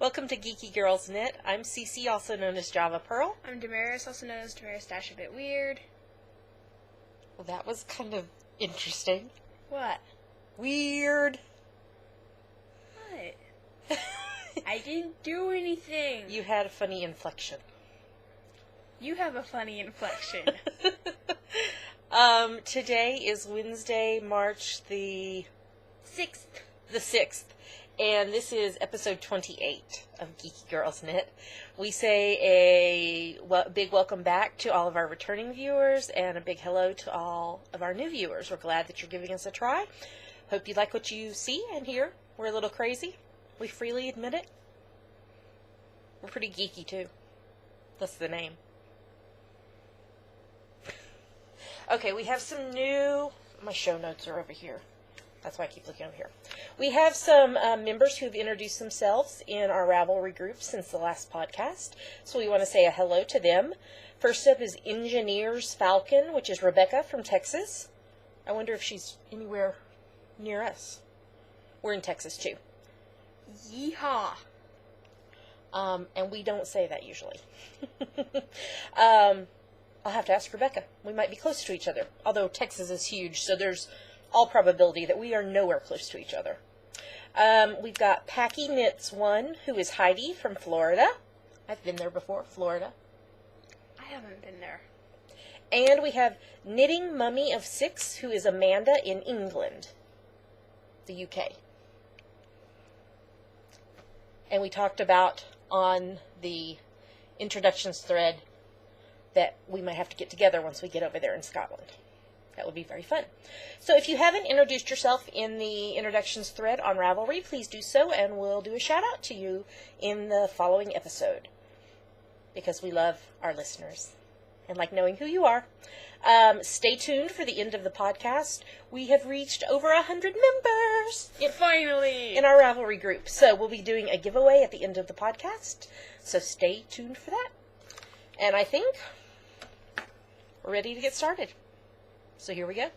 Welcome to Geeky Girls Knit. I'm Cece, also known as Java Pearl. I'm Damaris, also known as Damaris Dash a bit weird. Well, that was kind of interesting. What? Weird. What? I didn't do anything. You had a funny inflection. You have a funny inflection. Today is Wednesday, March the 6th. The 6th. And this is episode 28 of Geeky Girls Knit. We say a big welcome back to all of our returning viewers and a big hello to all of our new viewers. We're glad that you're giving us a try. Hope you like what you see and hear. We're a little crazy. We freely admit it. We're pretty geeky too. That's the name. Okay, we have some new... My show notes are over here. That's why I keep looking over here. We have some members who have introduced themselves in our Ravelry group since the last podcast, so we want to say a hello to them. First up is Engineers Falcon, which is Rebecca from Texas. I wonder if she's anywhere near us. We're in Texas, too. Yeehaw. And we don't say that usually. I'll have to ask Rebecca. We might be close to each other, although Texas is huge, so there's all probability that we are nowhere close to each other. We've got Packy Knits 1, who is Heidi from Florida. I've been there before, Florida. I haven't been there. And we have Knitting Mummy of 6, who is Amanda in England, the UK. And we talked about on the introductions thread that we might have to get together once we get over there in Scotland. That would be very fun. So if you haven't introduced yourself in the introductions thread on Ravelry, please do so, and we'll do a shout out to you in the following episode. Because we love our listeners and like knowing who you are. Stay tuned for the end of the podcast. We have reached over 100 members. Finally! In our Ravelry group. So we'll be doing a giveaway at the end of the podcast. So stay tuned for that. And I think we're ready to get started. So here we go.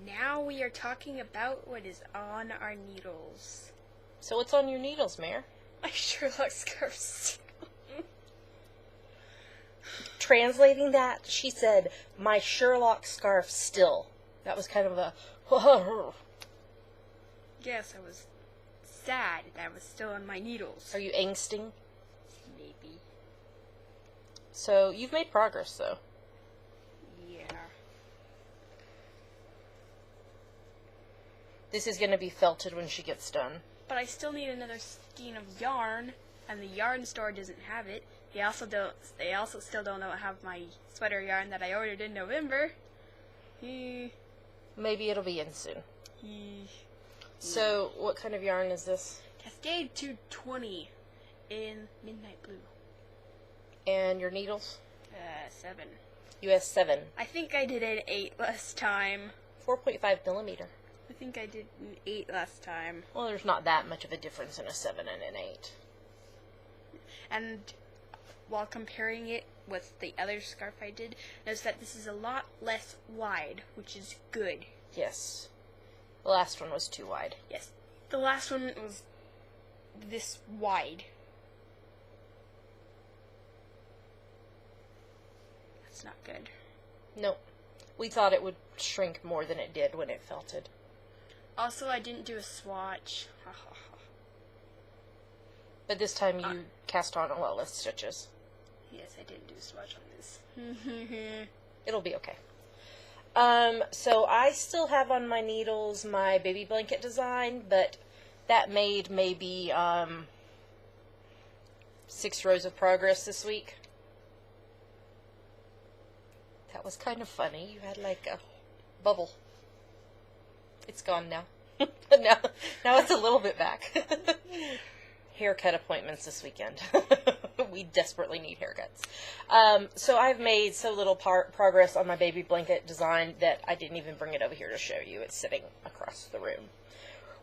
Now we are talking about what is on our needles. So what's on your needles, Mare? My Sherlock scarves. Translating that, she said, my Sherlock scarf still. That was kind of a... Yes, I was sad that was still on my needles. Are you angsting? Maybe. So, you've made progress, though. Yeah. This is going to be felted when she gets done. But I still need another skein of yarn, and the yarn store doesn't have it. They also still don't have my sweater yarn that I ordered in November. Maybe it'll be in soon. So, what kind of yarn is this? Cascade 220 in Midnight Blue. And your needles? 7. US 7. I think I did an 8 last time. 4.5 millimeter. I think I did an 8 last time. Well, there's not that much of a difference in a 7 and an 8. And while comparing it with the other scarf I did, notice that this is a lot less wide, which is good. Yes. The last one was too wide. Yes. The last one was this wide. That's not good. Nope. We thought it would shrink more than it did when it felted. Also, I didn't do a swatch. But this time you cast on a lot less stitches. Yes, I didn't do a swatch on this. It'll be okay. So I still have on my needles my baby blanket design, but that made maybe 6 rows of progress this week. That was kind of funny. You had like a bubble. It's gone now. now it's a little bit back. Haircut appointments this weekend. We desperately need haircuts. So I've made so little progress on my baby blanket design that I didn't even bring it over here to show you. It's sitting across the room.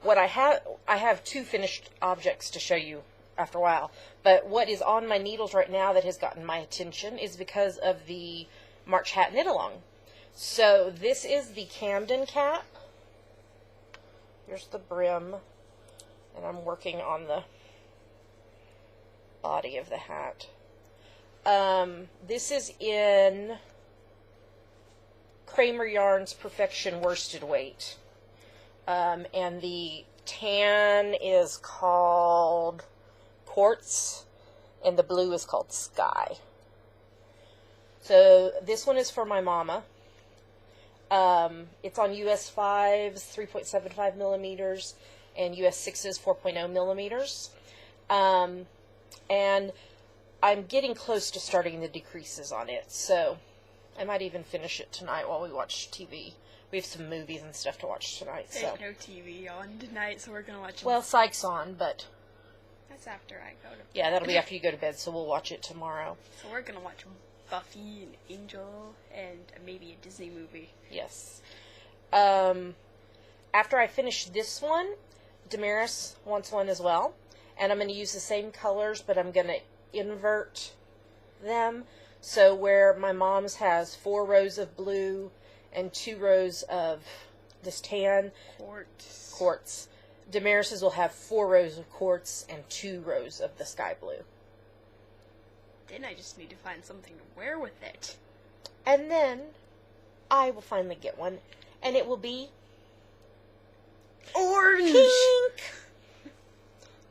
What I have 2 finished objects to show you after a while. But what is on my needles right now that has gotten my attention is because of the March Hat Knit Along. So this is the Camden cap. Here's the brim. And I'm working on the body of the hat. This is in Kramer Yarn's Perfection Worsted Weight. And the tan is called Quartz, and the blue is called Sky. So this one is for my mama. It's on US 5s, 3.75 millimeters, and US 6s, 4.0 millimeters. And I'm getting close to starting the decreases on it, so I might even finish it tonight while we watch TV. We have some movies and stuff to watch tonight. There's no TV on tonight, so we're going to watch... Well, Psych's on, but... That's after I go to bed. Yeah, that'll be after you go to bed, so we'll watch it tomorrow. So we're going to watch Buffy and Angel and maybe a Disney movie. Yes. After I finish this one, Damaris wants one as well. And I'm going to use the same colors, but I'm going to invert them. So where my mom's has 4 rows of blue and 2 rows of this tan quartz. Damaris's will have 4 rows of quartz and 2 rows of the sky blue. Then I just need to find something to wear with it. And then I will finally get one, and it will be orange. Pink.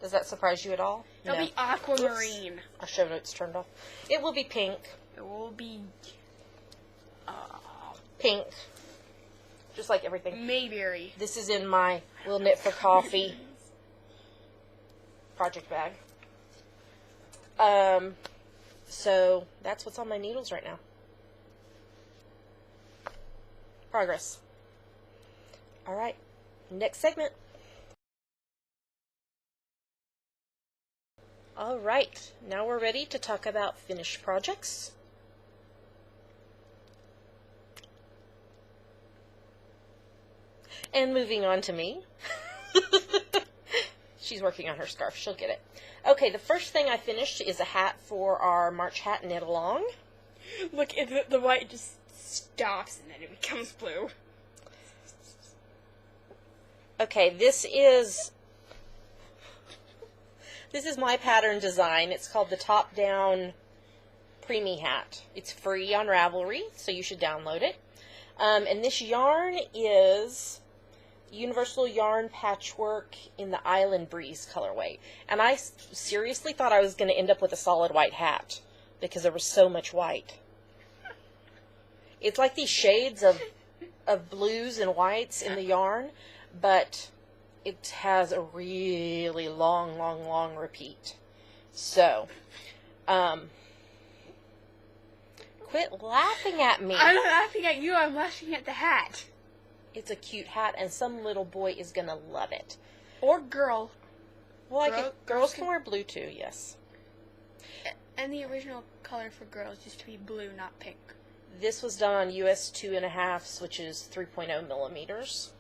Does that surprise you at all? It'll be aquamarine. Oops. Our show notes turned off. It will be pink. It will be pink. Just like everything. Mayberry. This is in my Will Knit for Coffee project bag. So that's what's on my needles right now. Progress. All right. Next segment. All right. Now we're ready to talk about finished projects. And moving on to me. She's working on her scarf. She'll get it. Okay, the first thing I finished is a hat for our March hat knit along. Look, the white just stops and then it becomes blue. Okay, this is my pattern design. It's called the Top Down Preemie Hat. It's free on Ravelry, so you should download it. And this yarn is Universal Yarn Patchwork in the Island Breeze colorway. And I seriously thought I was going to end up with a solid white hat because there was so much white. It's like these shades of blues and whites in the yarn, but it has a really long repeat. So, quit laughing at me. I'm not laughing at you, I'm laughing at the hat. It's a cute hat, and some little boy is going to love it. Or girl. Well, girls can wear blue too, yes. And the original color for girls used to be blue, not pink. This was done on US 2.5, which is 3.0 millimeters.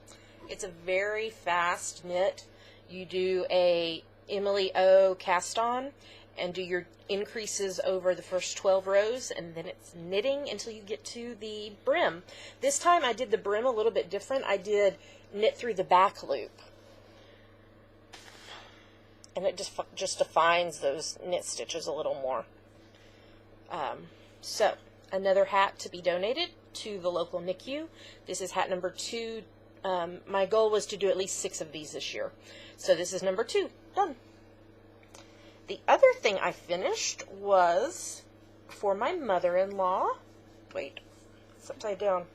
It's a very fast knit. You do a Emily O cast on and do your increases over the first 12 rows, and then it's knitting until you get to the brim. This time I did the brim a little bit different. I did knit through the back loop. And it just defines those knit stitches a little more. So, another hat to be donated to the local NICU. This is hat number 2. My goal was to do at least 6 of these this year. So this is number 2. Done. The other thing I finished was for my mother-in-law. Wait, it's upside down.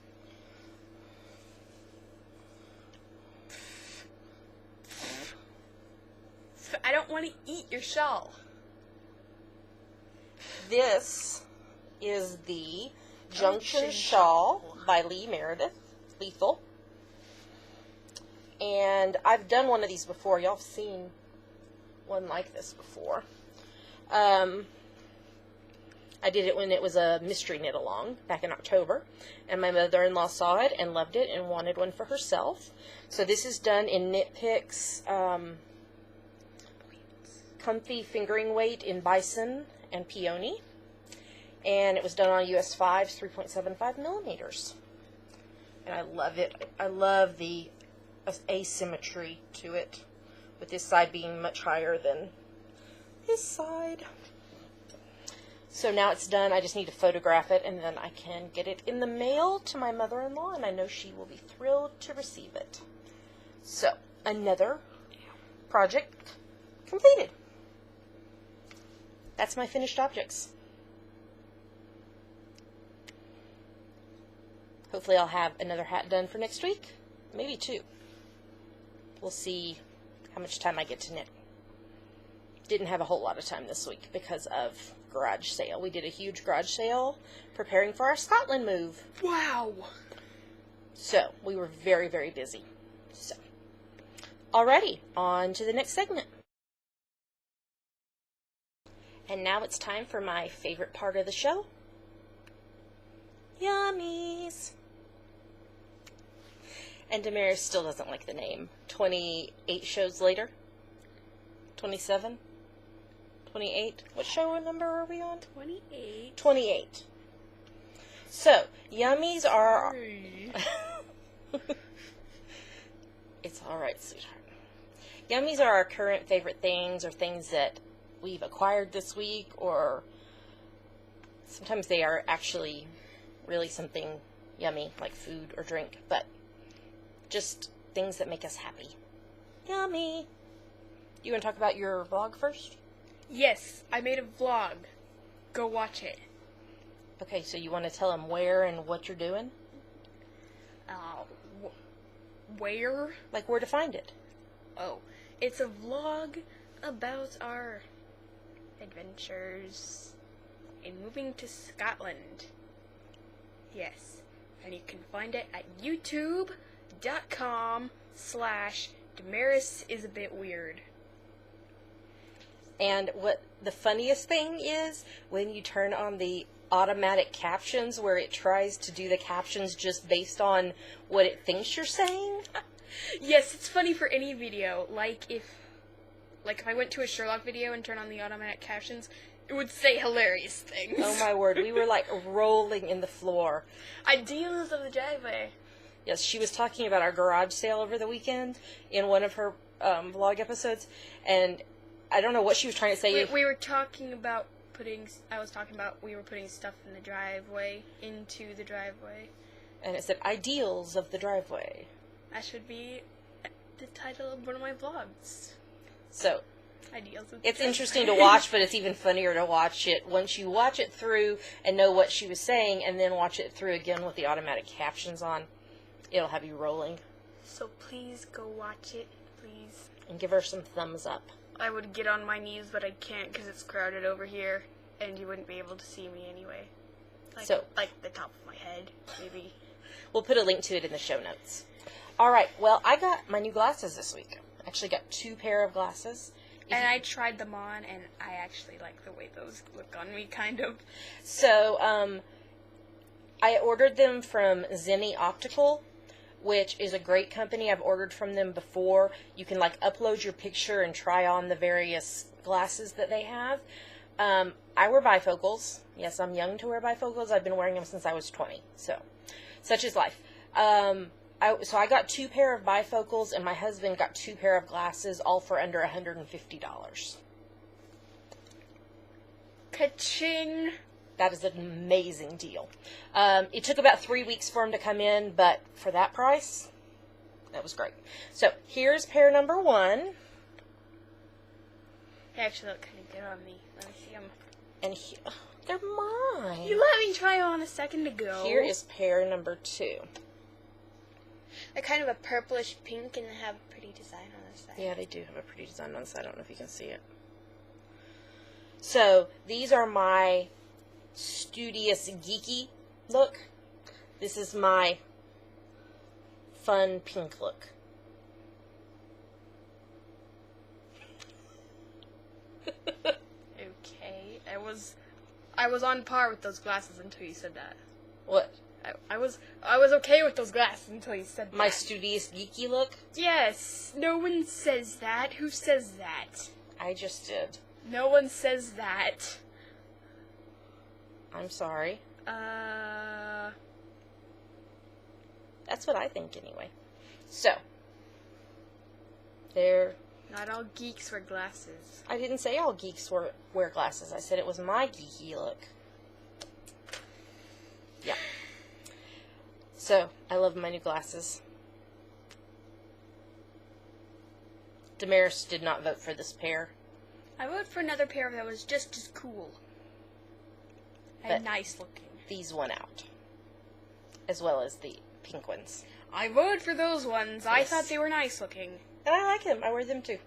I don't want to eat your shawl. This is the Junction Shawl by Lee Meredith. Lethal. And I've done one of these before. Y'all have seen one like this before. I did it when it was a mystery knit along back in October, and my mother-in-law saw it and loved it and wanted one for herself. So this is done in Knit Picks Comfy Fingering Weight in Bison and Peony, and it was done on US 5s, 3.75 millimeters. And I love it. I love the asymmetry to it, with this side being much higher than this side. So now it's done. I just need to photograph it, and then I can get it in the mail to my mother-in-law, and I know she will be thrilled to receive it. So, another project completed. That's my finished objects. Hopefully I'll have another hat done for next week. Maybe 2. We'll see how much time I get to knit. Didn't have a whole lot of time this week because of garage sale. We did a huge garage sale preparing for our Scotland move. Wow. So, we were very, very busy. So, alrighty, on to the next segment. And now it's time for my favorite part of the show. Yummies! And Damaris still doesn't like the name. 28 shows later? 27? 28? What show number are we on? 28. 28. So, yummies are... It's alright, sweetheart. Yummies are our current favorite things, or things that we've acquired this week, or sometimes they are actually really something yummy, like food or drink, but just things that make us happy. Yummy! You want to talk about your vlog first? Yes, I made a vlog. Go watch it. Okay, so you want to tell them where and what you're doing? Where? Like where to find it. Oh, it's a vlog about our adventures in moving to Scotland. Yes, and you can find it at youtube.com/DamarisIsABitWeird. And what the funniest thing is, when you turn on the automatic captions, where it tries to do the captions just based on what it thinks you're saying. Yes, it's funny for any video. Like if I went to a Sherlock video and turned on the automatic captions, it would say hilarious things. Oh my word, we were like rolling in the floor. Ideals of the driveway. Yes, she was talking about our garage sale over the weekend in one of her vlog episodes, and I don't know what she was trying to say. We were talking about we were putting stuff in the driveway, into the driveway. And it said, ideals of the driveway. That should be the title of one of my vlogs. So, Ideals of the it's driveway. interesting to watch, but it's even funnier to watch it once you watch it through and know what she was saying, and then watch it through again with the automatic captions on. It'll have you rolling. So please go watch it, please. And give her some thumbs up. I would get on my knees, but I can't because it's crowded over here, and you wouldn't be able to see me anyway. Like the top of my head, maybe. We'll put a link to it in the show notes. Alright, well, I got my new glasses this week. I actually got 2 pair of glasses. And I tried them on, and I actually like the way those look on me, kind of. So, I ordered them from Zenny Optical, which is a great company. I've ordered from them before. You can, like, upload your picture and try on the various glasses that they have. I wear bifocals. Yes, I'm young to wear bifocals. I've been wearing them since I was 20. So, such is life. So I got 2 pair of bifocals, and my husband got 2 pair of glasses, all for under $150. Ka-ching! That is an amazing deal. It took about 3 weeks for them to come in, but for that price, that was great. So here's pair number 1. They actually look kind of good on me. Let me see them. And they're mine. You let me try on a second ago. Here is pair number 2. They're kind of a purplish pink, and they have a pretty design on the side. Yeah, they do have a pretty design on the side. I don't know if you can see it. So these are my studious geeky look. This is my fun pink look. Okay, I was on par with those glasses until you said that. What? I was okay with those glasses until you said that. My studious geeky look? Yes, no one says that. Who says that? I just did. No one says that. I'm sorry. That's what I think anyway. So, there. Not all geeks wear glasses. I didn't say all geeks wear glasses. I said it was my geeky look. Yeah. So, I love my new glasses. Damaris did not vote for this pair. I voted for another pair that was just as cool. And nice looking. These won out. As well as the pink ones. I voted for those ones. Yes. I thought they were nice looking. And I like them. I wear them too.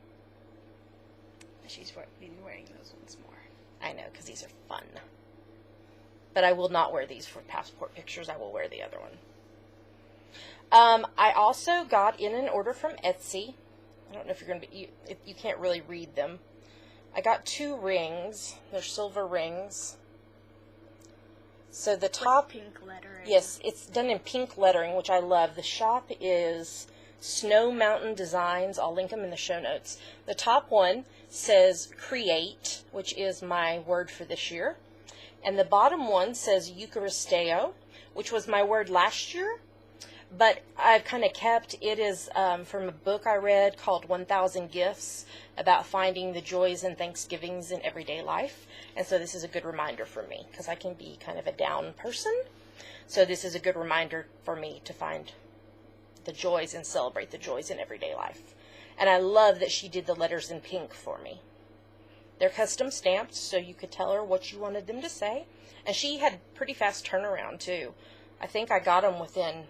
She's been wearing those ones more. I know, because these are fun. But I will not wear these for passport pictures. I will wear the other one. I also got in an order from Etsy. I don't know if you're going to be... You can't really read them. I got 2 rings. They're silver rings. So the top... With pink lettering. Yes, it's done in pink lettering, which I love. The shop is Snow Mountain Designs. I'll link them in the show notes. The top one says create, which is my word for this year. And the bottom one says Eucharisteo, which was my word last year. But I've kind of kept, it is from a book I read called 1,000 Gifts about finding the joys and thanksgivings in everyday life. And so this is a good reminder for me because I can be kind of a down person. So this is a good reminder for me to find the joys and celebrate the joys in everyday life. And I love that she did the letters in pink for me. They're custom stamped, so you could tell her what you wanted them to say. And she had pretty fast turnaround too. I think I got them within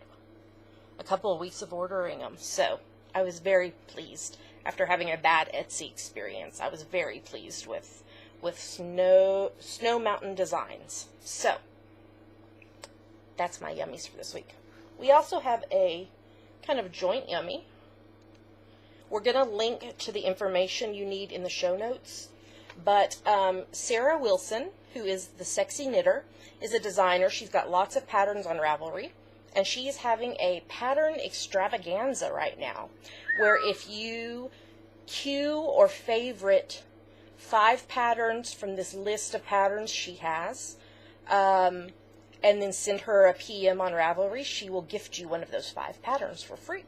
a couple of weeks of ordering them. So I was very pleased. After having a bad Etsy experience, I was very pleased with Snow Mountain Designs. So that's my yummies for this week. We also have a kind of joint yummy. We're going to link to the information you need in the show notes. But Sarah Wilson, who is the Sexy Knitter, is a designer. She's got lots of patterns on Ravelry. And she is having a pattern extravaganza right now, where if you queue or favorite 5 patterns from this list of patterns she has, and then send her a PM on Ravelry, she will gift you one of those 5 patterns for free.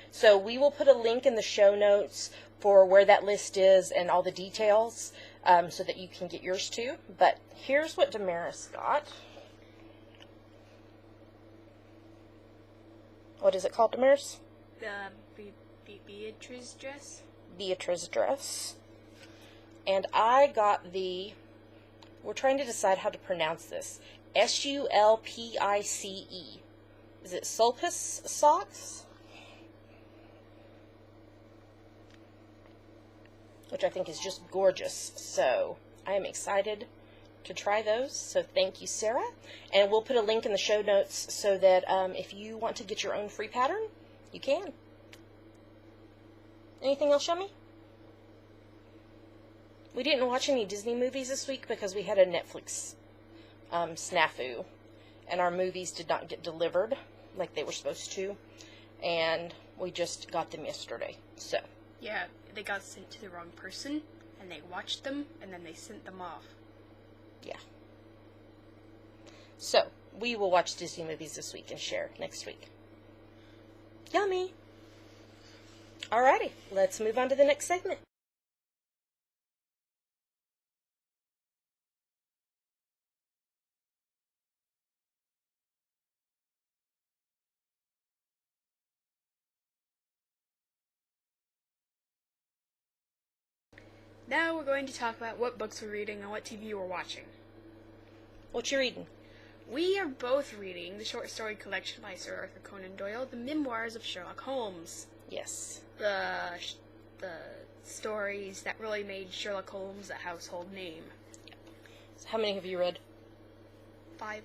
So we will put a link in the show notes for where that list is and all the details, so that you can get yours too. But here's what Damaris got. What is it called, Damaris? Beatrice dress. Beatrice dress. And I got the... We're trying to decide how to pronounce this. Sulpice. Is it Sulpice socks? Which I think is just gorgeous. So I am excited to try those. So thank you, Sarah. And we'll put a link in the show notes so that if you want to get your own free pattern, you can. Anything else, Yummy? We didn't watch any Disney movies this week because we had a Netflix snafu. And our movies did not get delivered like they were supposed to. And we just got them yesterday. So. Yeah, they got sent to the wrong person. And they watched them. And then they sent them off. Yeah. So, we will watch Disney movies this week and share next week. Yummy! Alrighty, let's move on to the next segment. Now we're going to talk about what books we're reading and what TV we're watching. What you reading? We are both reading the short story collection by Sir Arthur Conan Doyle, The Memoirs of Sherlock Holmes. Yes. The stories that really made Sherlock Holmes a household name. So how many have you read? 5.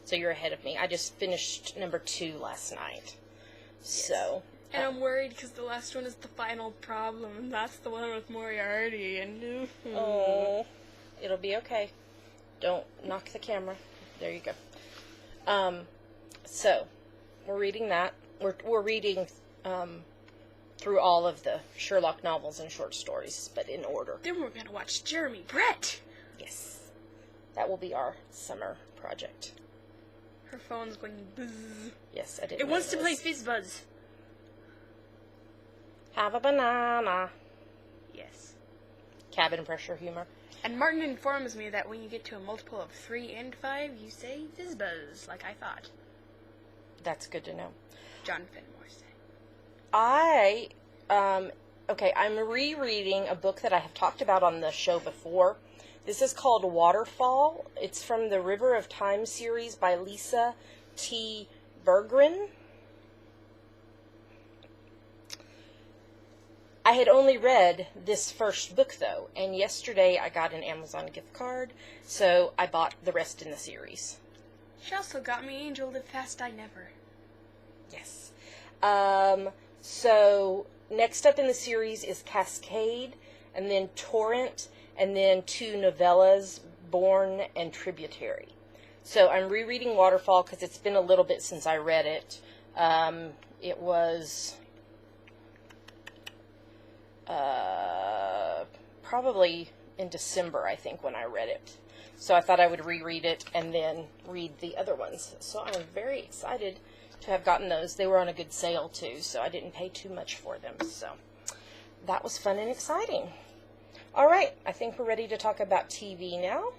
So you're ahead of me. I just finished number 2 last night. Yes. So. And I'm worried because the last one is the final problem, and that's the one with Moriarty. And oh, it'll be okay. Don't knock the camera. There you go. So we're reading that. We're reading through all of the Sherlock novels and short stories, but in order. Then we're gonna watch Jeremy Brett. Yes, that will be our summer project. Her phone's going buzz. Yes, I did. It wants to play Fizz Buzz. Have a banana. Yes. Cabin pressure humor. And Martin informs me that when you get to a multiple of 3 and 5, you say Fizz Buzz, like I thought. That's good to know. John Fenimore said. I'm rereading a book that I have talked about on the show before. This is called Waterfall. It's from the River of Time series by Lisa T. Berggren. I had only read this first book, though, and yesterday I got an Amazon gift card, so I bought the rest in the series. She also got me Angel Live Fast Die Never. Yes. So, next up in the series is Cascade, and then Torrent, and then 2 novellas, Born and Tributary. So, I'm rereading Waterfall because it's been a little bit since I read it. It was probably in December, I think, when I read it. So I thought I would reread it and then read the other ones. So I'm very excited to have gotten those. They were on a good sale, too, so I didn't pay too much for them. So that was fun and exciting. All right, I think we're ready to talk about TV now.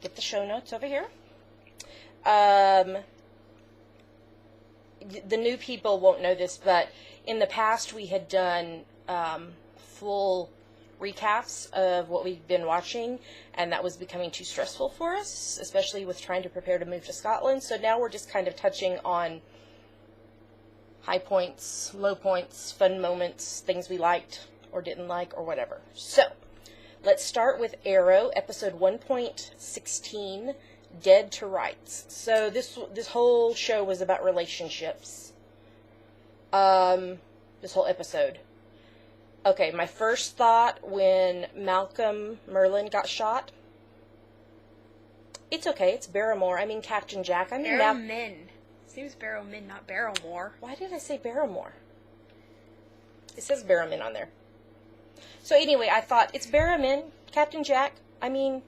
Get the show notes over here. The new people won't know this, but in the past we had done full recaps of what we've been watching, and that was becoming too stressful for us, especially with trying to prepare to move to Scotland. So now we're just kind of touching on high points, low points, fun moments, things we liked or didn't like or whatever. So let's start with Arrow, episode 1.16, Dead to Rights. So this whole show was about relationships. This whole episode. Okay, my first thought when Malcolm Merlin got shot. It's okay, it's Barrymore. I mean Captain Jack. Barrowman. Seems Barrowman, not Barrymore. Why did I say Barrymore? It says Barrowman on there. So anyway, I thought, it's Barrowman, Captain Jack. I mean,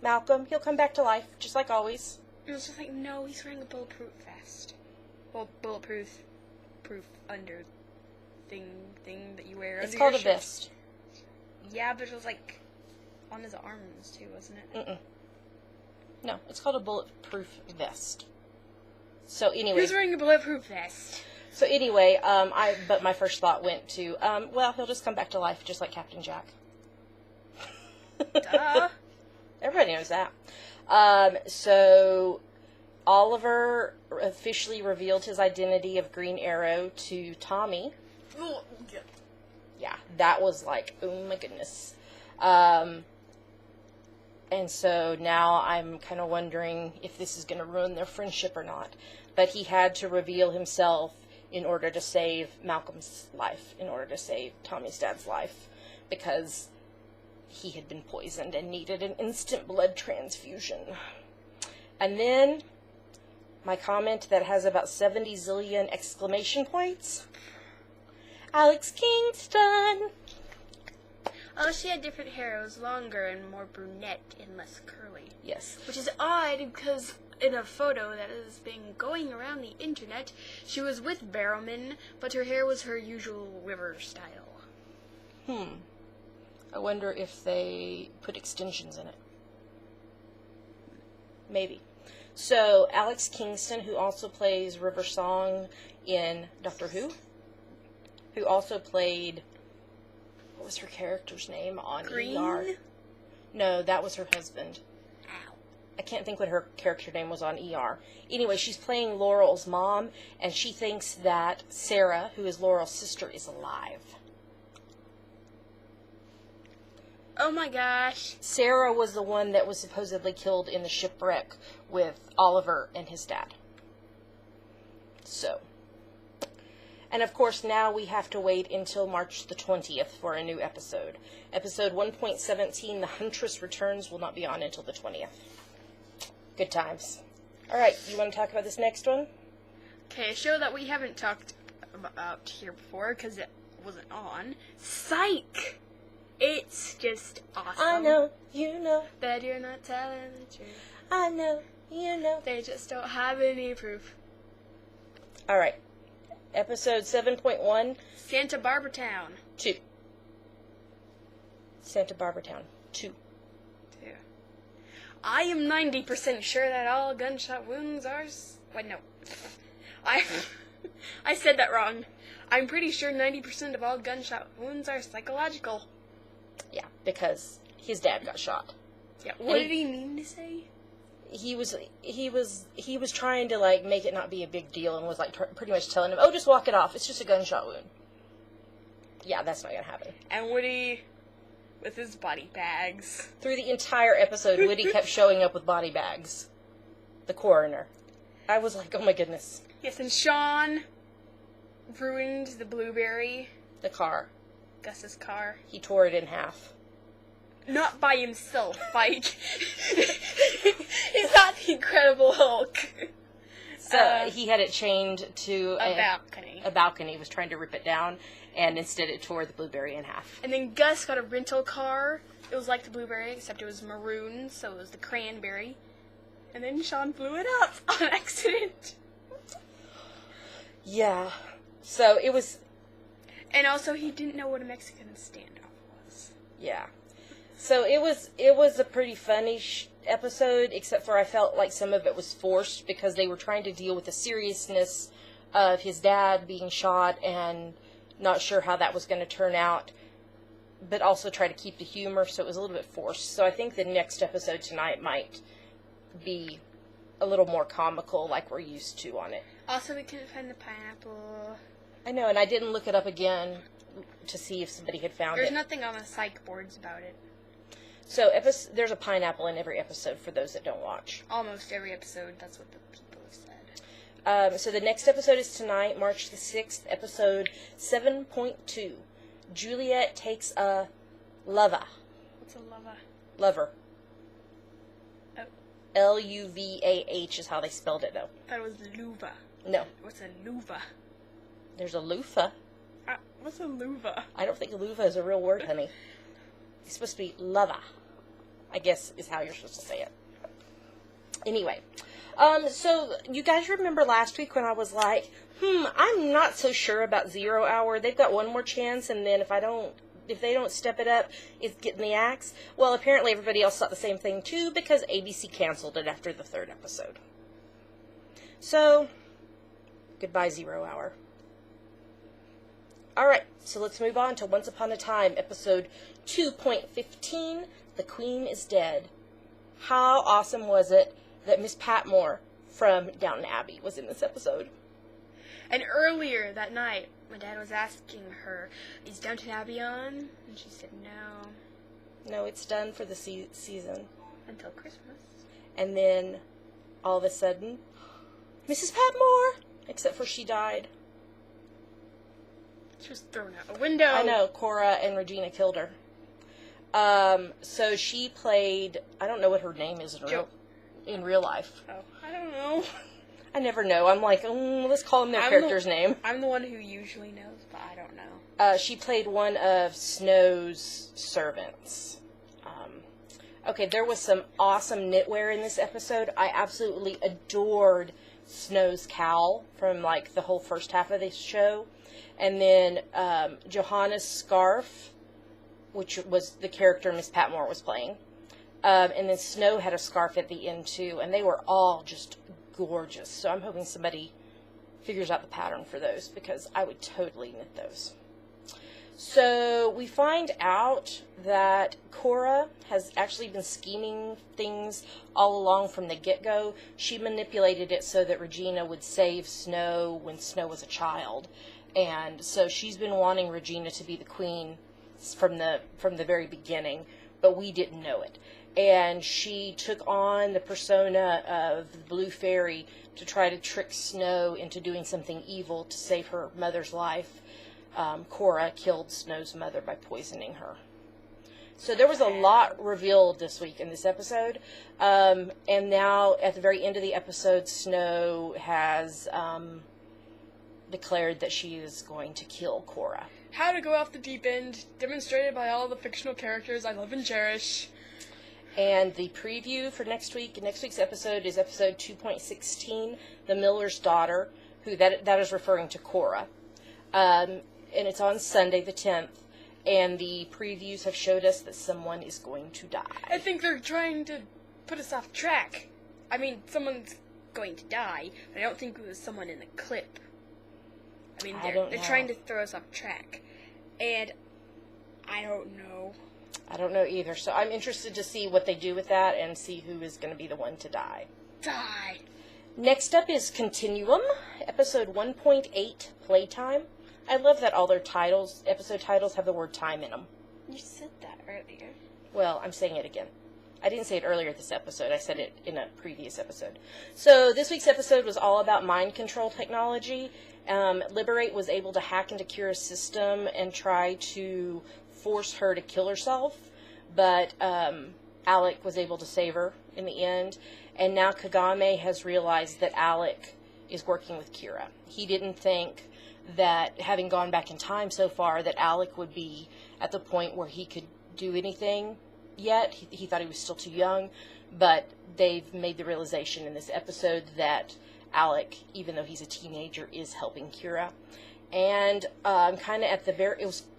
Malcolm. He'll come back to life, just like always. It was just like, no, he's wearing a bulletproof vest. Well, bulletproof under thing that you wear. It's under called your a shirt. vest. Yeah, but it was like on his arms too, wasn't it? Mm-mm. No, it's called a bulletproof vest. So anyway, He was wearing a bulletproof vest. So anyway, but my first thought went to, well, he'll just come back to life just like Captain Jack. Duh. Everybody knows that. So Oliver officially revealed his identity of Green Arrow to Tommy. Yeah, that was like, oh my goodness. And so now I'm kind of wondering if this is going to ruin their friendship or not. But he had to reveal himself in order to save Malcolm's life, in order to save Tommy's dad's life, because he had been poisoned and needed an instant blood transfusion. And then my comment that has about 70 zillion exclamation points. Alex Kingston! Oh, she had different hair. It was longer and more brunette and less curly. Yes. Which is odd because in a photo that has been going around the internet, she was with Barrowman, but her hair was her usual river style. I wonder if they put extensions in it. Maybe. So, Alex Kingston, who also plays River Song in Doctor Who, who also played, what was her character's name on Green? ER? No, that was her husband. Ow. I can't think what her character name was on ER. Anyway, she's playing Laurel's mom, and she thinks that Sarah, who is Laurel's sister, is alive. Oh my gosh. Sarah was the one that was supposedly killed in the shipwreck with Oliver and his dad. So. And of course, now we have to wait until March the 20th for a new episode. Episode 1.17, The Huntress Returns, will not be on until the 20th. Good times. Alright, you want to talk about this next one? Okay, a show that we haven't talked about here before because it wasn't on. Psych! It's just awesome. I know, you know, that you're not telling the truth. I know, You know. They just don't have any proof. All right. Episode 7.1. Santa Barbara Town. 2. Santa Barbara Town. 2. I am 90% sure that all gunshot wounds are... Wait, no. I said that wrong. I'm pretty sure 90% of all gunshot wounds are psychological. Yeah, because his dad got shot. Yeah, what did he mean to say? He was trying to, like, make it not be a big deal and was, like, pretty much telling him, oh, just walk it off. It's just a gunshot wound. Yeah, that's not going to happen. And Woody, with his body bags. Through the entire episode, Woody kept showing up with body bags. The coroner. I was like, oh my goodness. Yes, and Sean ruined the blueberry. The car. Gus's car. He tore it in half. Not by himself, like... He's not the Incredible Hulk. So he had it chained to a balcony. A balcony. He was trying to rip it down, and instead it tore the blueberry in half. And then Gus got a rental car. It was like the blueberry, except it was maroon, so it was the cranberry. And then Sean blew it up on accident. Yeah. So it was... And also he didn't know what a Mexican standoff was. Yeah. So it was a pretty funny episode, except for I felt like some of it was forced because they were trying to deal with the seriousness of his dad being shot and not sure how that was going to turn out, but also try to keep the humor, so it was a little bit forced. So I think the next episode tonight might be a little more comical like we're used to on it. Also, we couldn't find the pineapple. I know, and I didn't look it up again to see if somebody had found it. There's nothing on the psych boards about it. So there's a pineapple in every episode for those that don't watch. Almost every episode, that's what the people have said. So the next episode is tonight, March the 6th, episode 7.2. Juliet takes a lover. What's a lover? Lover. Oh. Luvah is how they spelled it, though. I thought it was luva. No. What's a luva? There's a loofah. What's a luva? I don't think loofah is a real word, honey. It's supposed to be lover, I guess is how you're supposed to say it. Anyway, so you guys remember last week when I was like, I'm not so sure about 0 Hour. They've got one more chance, and then if they don't step it up, it's getting the axe. Well, apparently everybody else thought the same thing too, because ABC canceled it after the 3rd episode. So, goodbye 0 Hour. Alright, so let's move on to Once Upon a Time, episode 2.15, The Queen is Dead. How awesome was it that Miss Patmore from Downton Abbey was in this episode? And earlier that night, my dad was asking her, is Downton Abbey on? And she said no. No, it's done for the season. Until Christmas. And then, all of a sudden, Mrs. Patmore! Except for she died. She was thrown out a window. I know, Cora and Regina killed her. So she played, I don't know what her name is in real life. Oh, I don't know. I never know. I'm like, let's call them their character's name. I'm the one who usually knows, but I don't know. She played one of Snow's servants. Okay, there was some awesome knitwear in this episode. I absolutely adored Snow's cowl from, like, the whole first half of this show. And then Johanna's scarf, which was the character Miss Patmore was playing. And then Snow had a scarf at the end, too. And they were all just gorgeous. So I'm hoping somebody figures out the pattern for those, because I would totally knit those. So we find out that Cora has actually been scheming things all along from the get-go. She manipulated it so that Regina would save Snow when Snow was a child. And so she's been wanting Regina to be the queen from the very beginning, but we didn't know it. And she took on the persona of the Blue Fairy to try to trick Snow into doing something evil to save her mother's life. Cora killed Snow's mother by poisoning her. So there was a lot revealed this week in this episode. And now, at the very end of the episode, Snow has declared that she is going to kill Cora. How to go off the deep end, demonstrated by all the fictional characters I love and cherish. And the preview for next week's episode is episode 2.16, The Miller's Daughter, who that is referring to Cora. And it's on Sunday the 10th, and the previews have showed us that someone is going to die. I think they're trying to put us off track. I mean, someone's going to die, but I don't think it was someone in the clip. I mean, they're trying to throw us off track. And I don't know. I don't know either, so I'm interested to see what they do with that and see who is going to be the one to die. Die! Next up is Continuum, episode 1.8, Playtime. I love that all their episode titles have the word time in them. You said that earlier. Well, I'm saying it again. I didn't say it earlier this episode. I said it in a previous episode. So this week's episode was all about mind control technology. Liberate was able to hack into Kira's system and try to force her to kill herself, but Alec was able to save her in the end. And now Kagame has realized that Alec is working with Kira. He didn't think that, having gone back in time so far, that Alec would be at the point where he could do anything yet. He thought he was still too young, but they've made the realization in this episode that Alec, even though he's a teenager, is helping Kira. And kind of at the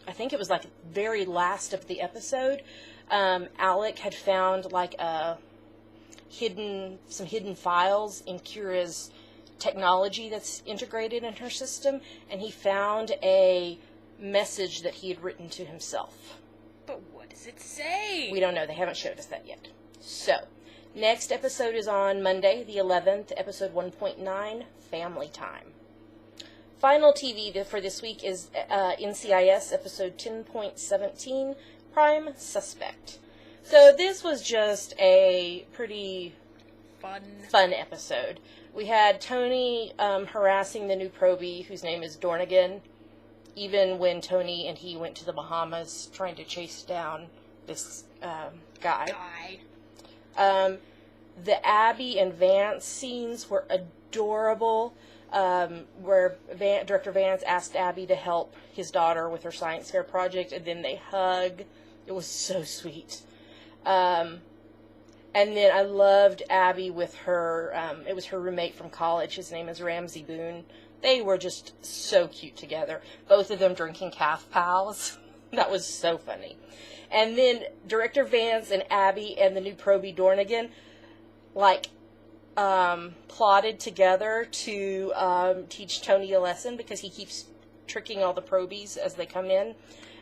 I think it was like the very last of the episode, Alec had found like some hidden files in Kira's technology that's integrated in her system, and he found a message that he had written to himself. But what does it say? We don't know. They haven't showed us that yet. So, next episode is on Monday, the 11th, episode 1.9, Family Time. Final TV for this week is NCIS episode 10.17, Prime Suspect. So this was just a pretty fun episode. We had Tony harassing the new probie, whose name is Dornigan, even when Tony and he went to the Bahamas trying to chase down this guy. The Abby and Vance scenes were adorable, where Director Vance asked Abby to help his daughter with her science fair project, and then they hug. It was so sweet. And then I loved Abby with her, it was her roommate from college. His name is Ramsey Boone. They were just so cute together. Both of them drinking calf pals. That was so funny. And then Director Vance and Abby and the new probie Dornigan, plotted together to teach Tony a lesson, because he keeps tricking all the probies as they come in.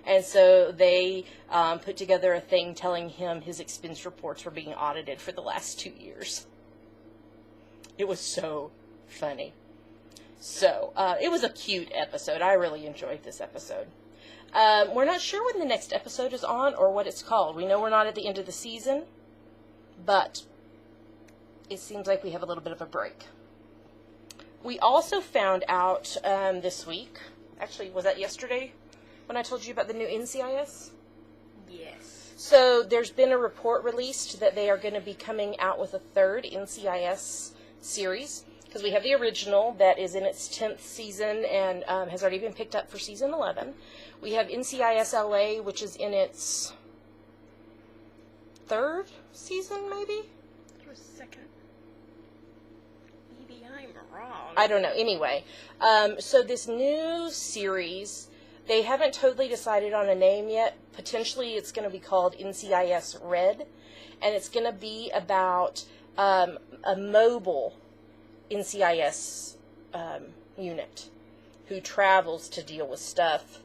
And so they put together a thing telling him his expense reports were being audited for the last 2 years. It was so funny. So, it was a cute episode. I really enjoyed this episode. We're not sure when the next episode is on or what it's called. We know we're not at the end of the season, but it seems like we have a little bit of a break. We also found out this week, actually, was that yesterday when I told you about the new NCIS? Yes. So there's been a report released that they are going to be coming out with a third NCIS series, because we have the original that is in its 10th season and has already been picked up for season 11. We have NCIS LA, which is in its 3rd season, maybe? Or 2nd. Maybe I'm wrong. I don't know. Anyway, so this new series, they haven't totally decided on a name yet. Potentially it's going to be called NCIS Red, and it's going to be about a mobile NCIS unit who travels to deal with stuff.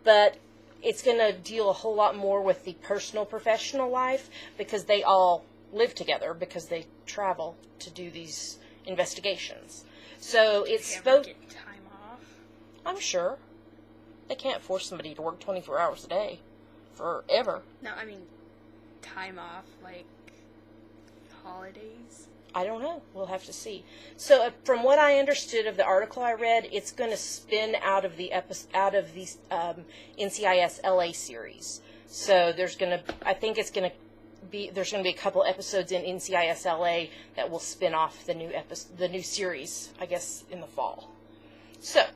But it's going to deal a whole lot more with the personal professional life, because they all live together because they travel to do these investigations. So it's supposed to get time off. I'm sure. They can't force somebody to work 24 hours a day forever. No, I mean time off, like holidays. I don't know. We'll have to see. So, from what I understood of the article I read, it's going to spin out of the NCIS LA series. So there's going to be a couple episodes in NCIS LA that will spin off the new series, I guess, in the fall. So,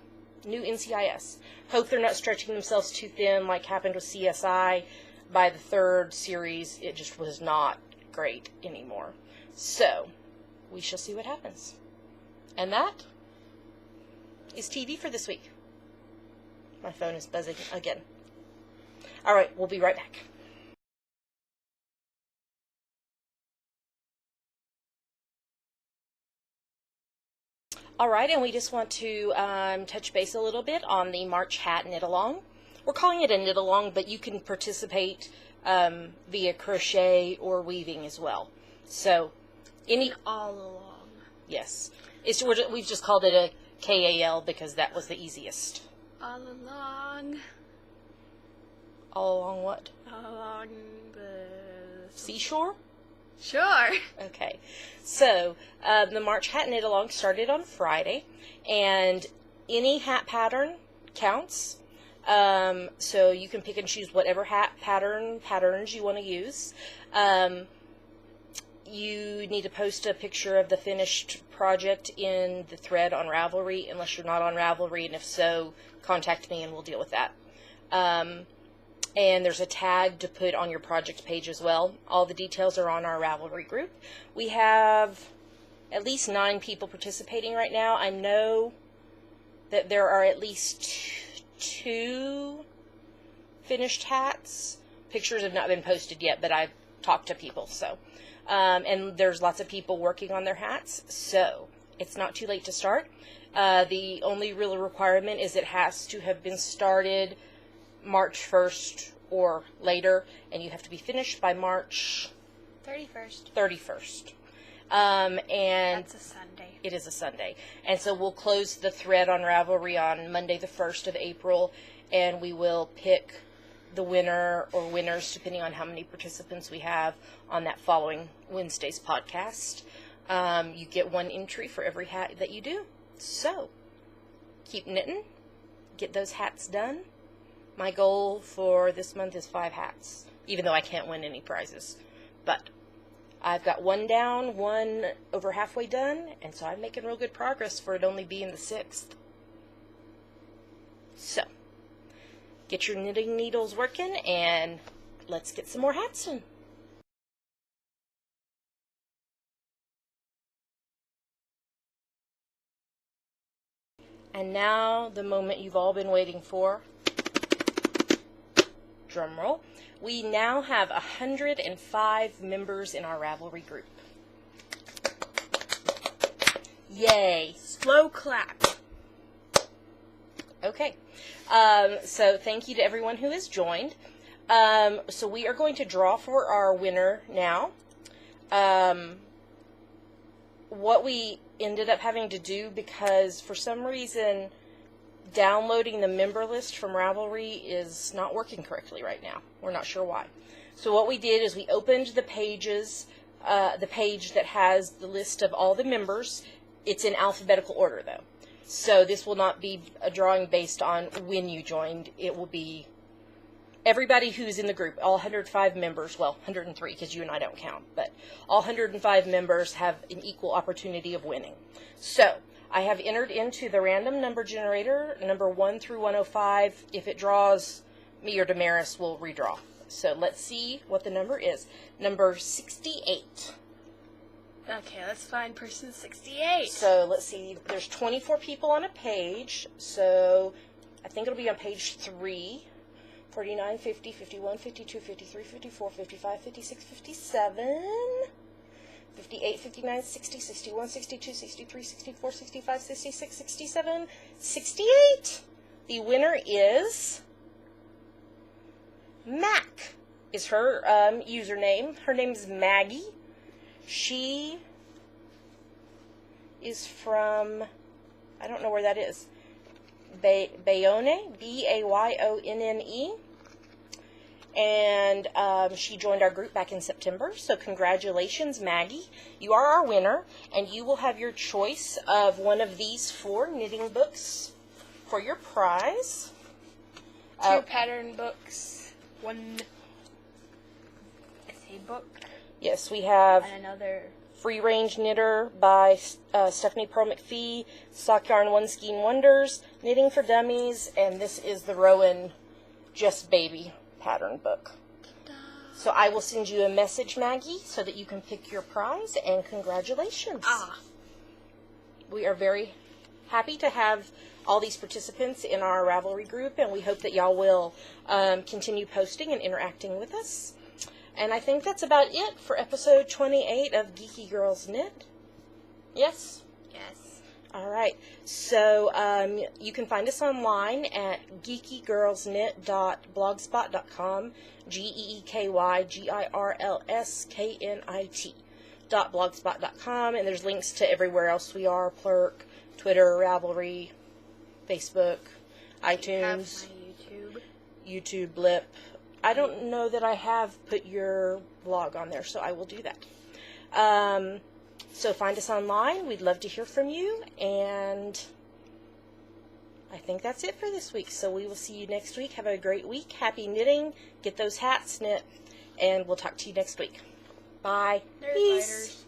new NCIS. Hope they're not stretching themselves too thin like happened with CSI. by the third series, it just was not great anymore. So, we shall see what happens. And that is TV for this week. My phone is buzzing again. All right, we'll be right back. All right, and we just want to touch base a little bit on the March Hat Knit-Along. We're calling it a knit-along, but you can participate via crochet or weaving as well. So, all along. Yes. We've just called it a KAL because that was the easiest. All along. All along what? Along the seashore? Sure. Okay. So, the March Hat Knit-Along started on Friday, and any hat pattern counts. So you can pick and choose whatever hat patterns you want to use. You need to post a picture of the finished project in the thread on Ravelry, unless you're not on Ravelry, and if so, contact me and we'll deal with that. And there's a tag to put on your project page as well. All the details are on our Ravelry group. We have at least 9 people participating right now. I know that there are at least 2 finished hats. Pictures have not been posted yet, but I've talked to people, so. And there's lots of people working on their hats, so it's not too late to start. The only real requirement is it has to have been started March 1st or later, and you have to be finished by March 31st. And that's a Sunday. It is a Sunday. And so we'll close the thread on Ravelry on Monday the 1st of April, and we will pick the winner or winners, depending on how many participants we have on that following Wednesday's podcast. You get 1 entry for every hat that you do. So, keep knitting. Get those hats done. My goal for this month is 5 hats, even though I can't win any prizes. But I've got 1 down, 1 over halfway done, and so I'm making real good progress for it only being the 6th. So, get your knitting needles working, and let's get some more hats done. And now, the moment you've all been waiting for. Drum roll. We now have 105 members in our Ravelry group. Yay. Slow clap. Okay. So thank you to everyone who has joined. So we are going to draw for our winner now. What we ended up having to do, because for some reason downloading the member list from Ravelry is not working correctly right now. We're not sure why. So what we did is we opened the pages, the page that has the list of all the members. It's in alphabetical order though. So this will not be a drawing based on when you joined. It will be everybody who's in the group, all 105 members, well, 103 because you and I don't count, but all 105 members have an equal opportunity of winning. So I have entered into the random number generator, number 1 through 105. If it draws me or Damaris, we'll redraw. So let's see what the number is. Number 68. Okay, let's find person 68. So let's see, there's 24 people on a page, so I think it'll be on page 3. 49, 50, 51, 52, 53, 54, 55, 56, 57, 58, 59, 60, 61, 62, 63, 64, 65, 66, 67, 68. The winner is Mac, is her username. Her name is Maggie. She is from, I don't know where that is, Bayonne, B-A-Y-O-N-N-E. And she joined our group back in September. So congratulations, Maggie. You are our winner, and you will have your choice of one of these 4 knitting books for your prize. 2 pattern books, 1 essay book. Yes, we have and another Free Range Knitter by Stephanie Pearl McPhee, Sock Yarn One Skein Wonders, Knitting for Dummies, and this is the Rowan Just Baby pattern book. So I will send you a message, Maggie, so that you can pick your prize, and congratulations. We are very happy to have all these participants in our Ravelry group, and we hope that y'all will continue posting and interacting with us. And I think that's about it for episode 28 of Geeky Girls Knit. Yes? Yes. All right. So you can find us online at geekygirlsknit.blogspot.com, geekygirlsknit.blogspot.com, and there's links to everywhere else we are: Plurk, Twitter, Ravelry, Facebook, iTunes, YouTube, Blip. I don't know that I have put your blog on there, so I will do that. So find us online. We'd love to hear from you, and I think that's it for this week. So we will see you next week. Have a great week. Happy knitting. Get those hats knit, and we'll talk to you next week. Bye. Peace.